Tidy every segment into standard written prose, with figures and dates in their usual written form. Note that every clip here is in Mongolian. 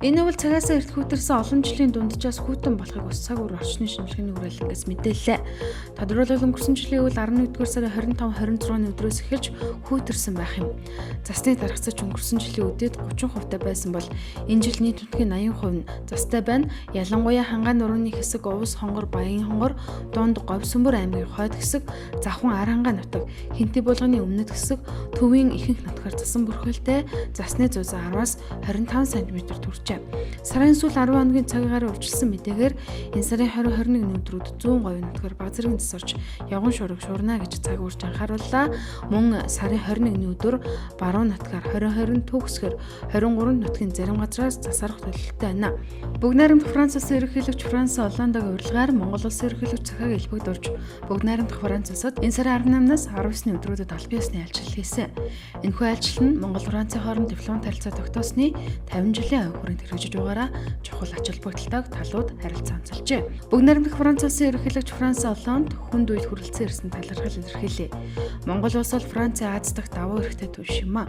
Энэ бол цагаасаа эрт хүүтэрсэн олон жилийн дунджаас хүүтэн болохыг ус цаг үр орчны шинжилгээний хүрээлэнгээс мэдээллээ. Тодорхойлбол өнгөрсөн жилийн үйл 11-р сарын 25-26-ны өдрөөс эхэлж хүүтэрсэн байх юм. Засны дарагцаач өнгөрсөн жилийн үдээд 30% байсан бол энэ жил нийт үнэтгэхийн 80% нь застай байна. Ялангуяа Хангаан нурууны хэсэг, Увс хонгор, Баян хонгор, Дунд Говьсөнбөр аймгийн хойд хэсэг, Завхан Арангаа нутаг, Хинти булганы өмнөд хэсэг, Төвийн ихэнх нутгаар засан бүрхэлтэй засны зузаан 10-аас 25 см төржээ. Сарын сүүл 10 хоногийн цагаараа үржилсэн мэдээгээр энэ сарын 20-21 өдрүүд 100% нутгаар баг зэрэг засарч явган шуурга шуурна гэж цаг үрж анхаарууллаа. Мөн сарын 21-ний өдөр баруун нутгаар 20-20 төгсгөр 23 нутгийн зарим газраас засарх төлөвлөлттэй байна. Бүгд найрамдах Франц улсын ерөнхийлөгч Франц Олландогийн урилгаар Монгол улсын ерөнхийлөгч захааг элбэгдүүлж бүгд найрамдах Франц улсад энэ сарын 18-наас 19-ний өдрүүдэд албан ёсны айлчлал хийсэн. Энэхүү айлчлал нь Монгол Францын хооронд дипломат харилцаа тогтоосны 50 жилийн хувь хүрээнд хэрэгжиж байгаараа чухал ач холбогдолтой талууд харилцаа онцолжээ. Бүгд найрамдах Франц улсын ерөнхийлөгч Франц Олланд хүнд үед хүрэлцэн ирсэн талархал илэрхийлээ. Монгол улс бол Францын Аз дахь давуу эрхтэй түвш юм а.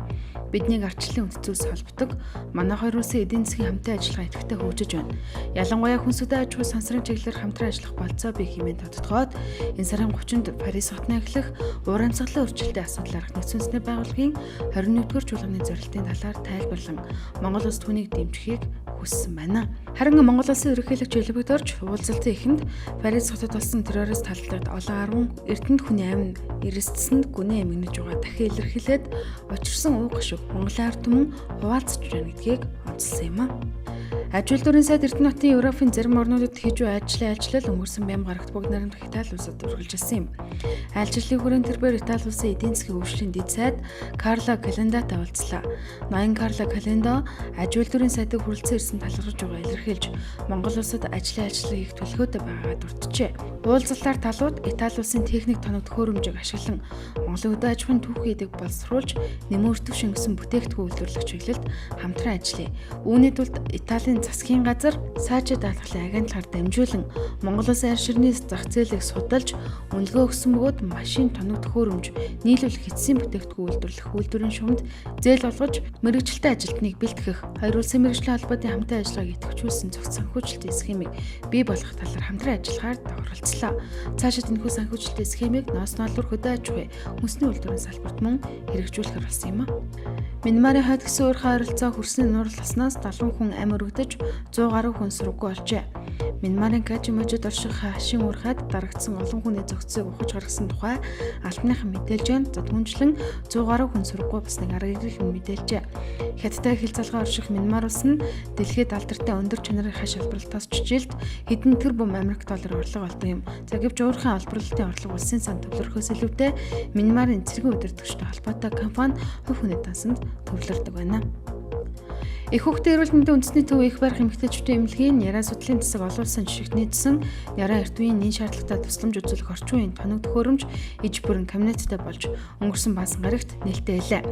Биднийг ардчлалын үнд зүйлс холбодог. Манай хоёр улсын эдийн засгийн хамтын ажиллагаа идэвхтэй хөгжиж байна. Ялангуяа хүнсүдэн аж ахуй сансрын чиглэлээр хамтран ажиллах болцоо бий хэмээн тодтогоод энэ сарын 30-нд Парис хотны эхлэх уур амьсгалын өөрчлөлтийн асуудал арга нэгдсэн үндэсний байгууллагын 21-р чуулганы зорилтын талаар тайлбарлан Монгол улс түүнийг дэмжихийг хүссэн байна. Харин Монгол улсын ерөнхийлөгч элбэгдөрч уулзалтын эхэнд Парис хотод болсон террорист талдад олон 10 эрдэнэт хүний амин эрсдсэнд гүнээ эмгэнэж байгаа дахин илэрхийлээд учирсан уу гашуг Монголын ард түмэн хуваалцж байна гэдгийг онцлсан юм а. Аж үйлдвэрийн сайд Эрдэнэтийн Европын зарим орнуудад хийж буй айлчлал өнгөрсөн бям гарагт бүгд найрамдах Итали улсад үргэлжилсэн юм. Айлчлалын хүрээнд тэрбээр Итали улсын эдийн засгийн хөгжлийн дэд сайд Карло Календотой уулзлаа. Ноён Карло Календо аж үйлдвэрийн сайдыг хүрэлцэн ирсэн талархаж байгаа илэрхийлж Монгол улсад ажлын хийх төлөвлөгөөтэй байгаагаа дурджээ. Уулзалтаар талууд Итали улсын техник тоног төхөөрөмжийг ашиглан Монголын өдөө аж ахуйн түүхий эдэг боловсруулж нэмэртэг шингэсэн бүтээгдэхүүн үйлдвэрлэх чиглэлд хамтран ажиллая. Үүний тулд Италийн засгийн газар сайжид даатгалын агентлагаар дамжуулан Монгол улсын арь ширний зах зээлийг судалж үнэлгээ өгсөн бөгөөд машин тоног төхөөрөмж нийлүүлэх эцсийн бүтээгдэхүүн үйлдвэрлэх үйлдвэрийн шугамд зээл олгож мэргэжилтэй ажилтныг бэлтгэх хоёр улсын мэргэжлийн холбоотой хамтын ажиллагааг идэвхжүүлсэн цогц санхүүжилтийн схемийг бий болгох талаар хамтран ажиллахаар тохиролцлоо. Цаашид энэхүү санхүүжилтийн схемийг ноос ноолбор хөдөө аж ахуй хүнсний үйлдвэрийн салбарт мөн хэрэгжүүлэхээр болсон юм а. Мянмарын хойд хэсгийн уурхай ойролцоо хөрсний нуурласнаас 70 хүн амь өргөдөж 100 гаруй хүн сүрэггүй болжээ. Мянмарын Кажиможид орших хашийн уурхайд дарагдсан олон хүний зохицыг ухаж гаргасан тухай албаныхан мэдээлжээ. Түүнчлэн 100 гаруй хүн сүрэггүй болсныг арга иргэн мэдээлжээ. Хятадтай хил залгаа орших Мянмар улс нь дэлхийд алдартай өндөр чанарын хаш олборлолтоос жилд хэдэн тэрбум Америк доллар орлого олдог юм. Гэвч уурхайн олборлолтын орлого улсын сан төвлөрөхөөс илүүтэй Мянмарын цэргийн удирдагчтай холбоотой компани хувь хүний дансанд төвлөрдөг байна. Их хүүхдийн эрүүл мэндийн үндэсний төв их барих эмэгтэйчүүдийн эмнэлгийн яриа судлалын засаг олон улсын жишгт нийцсэн яриа эрт үеийн нийт шаардлагатай тусламж үзүүлэх орчин үеийн тоног төхөөрөмж иж бүрэн кабинеттэй болж өнгөрсөн баасан гарагт нээлттэй байлаа.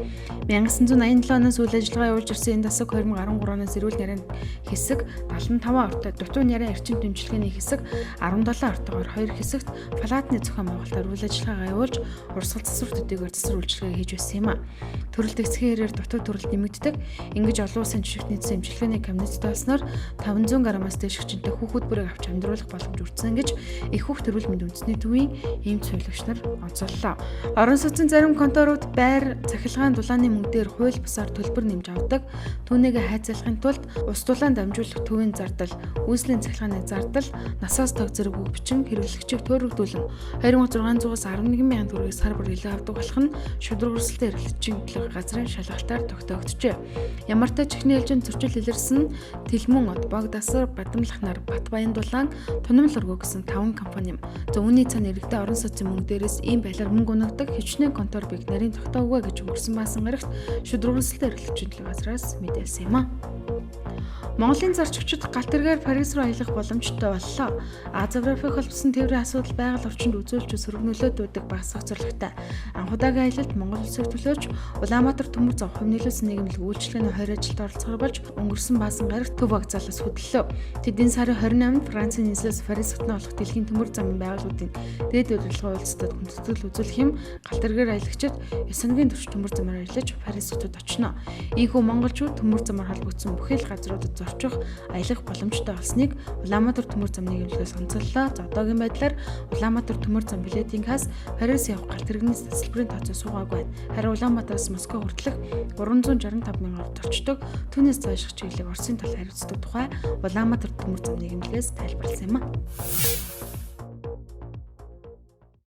1987 оноос үйл ажиллагаа явуулж ирсэн энэ засаг 2013 оноос эрүүл нарийн хэсэг 75 ортой, дутуу нарийн эрчим дэмжлэгээний хэсэг 17 ортогоор 2 хэсэгт палатны зохион байгуулалтаар үйл ажиллагаагаа явуулж урсгал засвар төдийгээр засвар үйлчилгээ хийж байсан юм а. Төрөлт эцгийн хэрээр дутуу төрөлт нэмэгддэг. Ингэж олон улсын жишгт нийцсэн эмчилгээний кабинеттэй болсноор 500 граммаас дээш хүчинтэй хүүхэд бүрийг авч амьдруулах боломж өртсөн гэж их хүүхд эрүүл мэндийн үндэсний төвийн эмч цэвэрлэгч нар онцоллоо. Орон сууцын зарим конторууд байр цахилгаан дулааны мөнгөдөр хууль бусаар төлбөр нэмж авдаг. Түүнийгээ хайцаалахын тулд ус дулаан дамжуулах төвийн зардал, үйлслийн цахилгааны зардал, насаас тог зэрэг үг бичин хэрэглэгчийг төөрөгдүүлэн 2600-аас 11,000 төгрөгийг сар бүр илүү авдаг болох нь шудраг өрсөлдөөн эрхлэгчийн төлөв газрын шалгалтаар тогтоогдчихэ. Ямар ч чихний ээлжинд зөрчил илэрсэн Тэлмэн од, Богдасар, Бадамлахнаар, Батбаян дулаан, Тунамл өргөө гэсэн 5 компани юм. Үүний цаана иргэдэд орон сууцын мөнгө дээрээс ийм байдлаар мөнгө унагдаг хичнээн контор бийг нарийн тогтоогүй гэж өнгөрсөн баасан гарагт шудраг өрсөлдөөн эрхлэгчийн төлөв газраас мэдээлсэн юм а. Монголын зарчигчид галт тэргээр Парис руу аялах боломжтой боллоо. Аз Европыг холбосон тээврийн асуудал байгаль орчинд үзүүлж сөрөг нөлөөдүүдэг багасгах зорилготой. Анх удаагийн аялалд Монгол улсыг төлөөж Улаанбаатар төмөр зов хувь нөлөөсөн нийгэмлэг үйлчлэгээний 20 ажилд оролцсон ганцгаар болж өнгөрсөн баасан гарагт Төв вокзалаас хөдлөлөө. Тэдний сарын 28-нд Францын нийслэлс Парис хотно олох дэлхийн төмөр замын байгууллагуудын дээд удирдлагын уулзалтад хүндэтгэл үзүүлэх юм галтэргээр аялагчид Ясангийн төвч төмөр замаар аялаж Парис хотод очно. Ийхүү монголчууд төмөр замаар холбогдсон бүхэл газруудад зорчих аялах боломжтой болсныг Улаанбаатар төмөр замны гэрэлтээс онцоллоо. За одоогийн байдлаар Улаанбаатар төмөр зам билетийн касс Парис явах галтэргийн тасалбарын тооцоо суугаагүй байна. Харин Улаанбаатараас Москва хүртэлх 365 мянган орчдог түүнээс цааших чиглэлийг Оросын тал хариуцдаг тухай Улаанбаатар төмөр замны гэрэлтээс тайлбарласан юм а.